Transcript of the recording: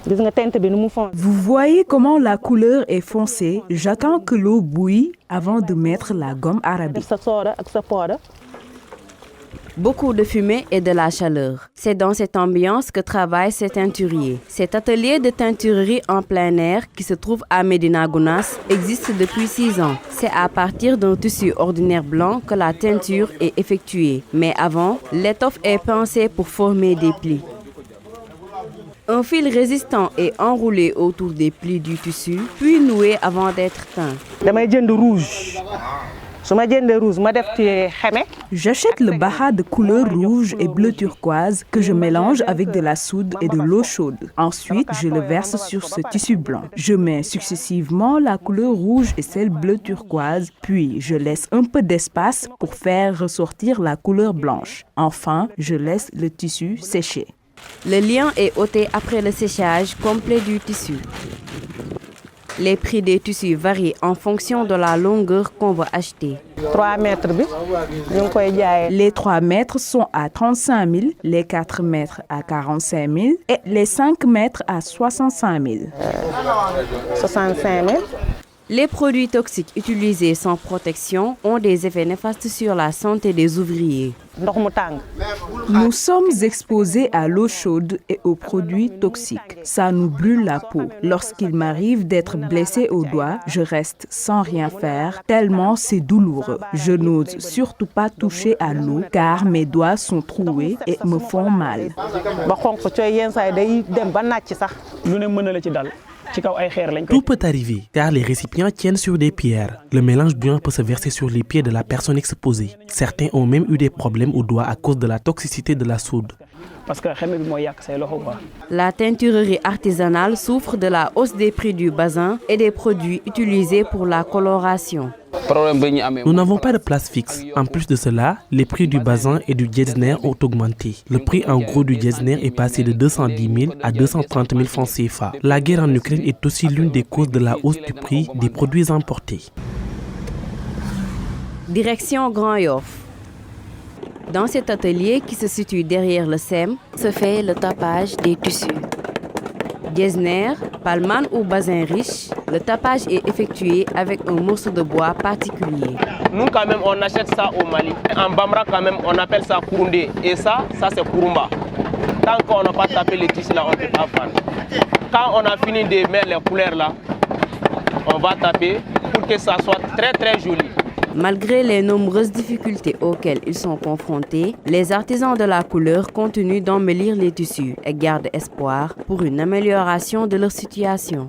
Vous voyez comment la couleur est foncée? J'attends que l'eau bouille avant de mettre la gomme arabique. Beaucoup de fumée et de la chaleur. C'est dans cette ambiance que travaille cet teinturier. Cet atelier de teinturerie en plein air qui se trouve à Médina Gounass existe depuis 6 ans. C'est à partir d'un tissu ordinaire blanc que la teinture est effectuée. Mais avant, l'étoffe est pensée pour former des plis. Un fil résistant est enroulé autour des plis du tissu, puis noué avant d'être teint. J'achète le baha de couleur rouge et bleu turquoise que je mélange avec de la soude et de l'eau chaude. Ensuite, je le verse sur ce tissu blanc. Je mets successivement la couleur rouge et celle bleu turquoise, puis je laisse un peu d'espace pour faire ressortir la couleur blanche. Enfin, je laisse le tissu sécher. Le liant est ôté après le séchage complet du tissu. Les prix des tissus varient en fonction de la longueur qu'on va acheter. Les 3 mètres sont à 35 000, les 4 mètres à 45 000 et les 5 mètres à 65 000. Les produits toxiques utilisés sans protection ont des effets néfastes sur la santé des ouvriers. Nous sommes exposés à l'eau chaude et aux produits toxiques. Ça nous brûle la peau. Lorsqu'il m'arrive d'être blessé au doigt, je reste sans rien faire, tellement c'est douloureux. Je n'ose surtout pas toucher à l'eau car mes doigts sont troués et me font mal. Tout peut arriver car les récipients tiennent sur des pierres. Le mélange blanc peut se verser sur les pieds de la personne exposée. Certains ont même eu des problèmes aux doigts à cause de la toxicité de la soude. La teinturerie artisanale souffre de la hausse des prix du basin et des produits utilisés pour la coloration. Nous n'avons pas de place fixe. En plus de cela, les prix du basin et du Getzner ont augmenté. Le prix en gros du Getzner est passé de 210 000 à 230 000 francs CFA. La guerre en Ukraine est aussi l'une des causes de la hausse du prix des produits importés. Direction Grand Yoff. Dans cet atelier qui se situe derrière le SEM, se fait le tapage des tissus. Getzner, palman ou basin riche, le tapage est effectué avec un morceau de bois particulier. Nous quand même on achète ça au Mali. En Bambara quand même on appelle ça Kourundé et ça c'est Kurumba. Tant qu'on n'a pas tapé les tissus là on ne peut pas vendre. Quand on a fini de mettre les couleurs là, on va taper pour que ça soit très très joli. Malgré les nombreuses difficultés auxquelles ils sont confrontés, les artisans de la couleur continuent d'embellir les tissus et gardent espoir pour une amélioration de leur situation.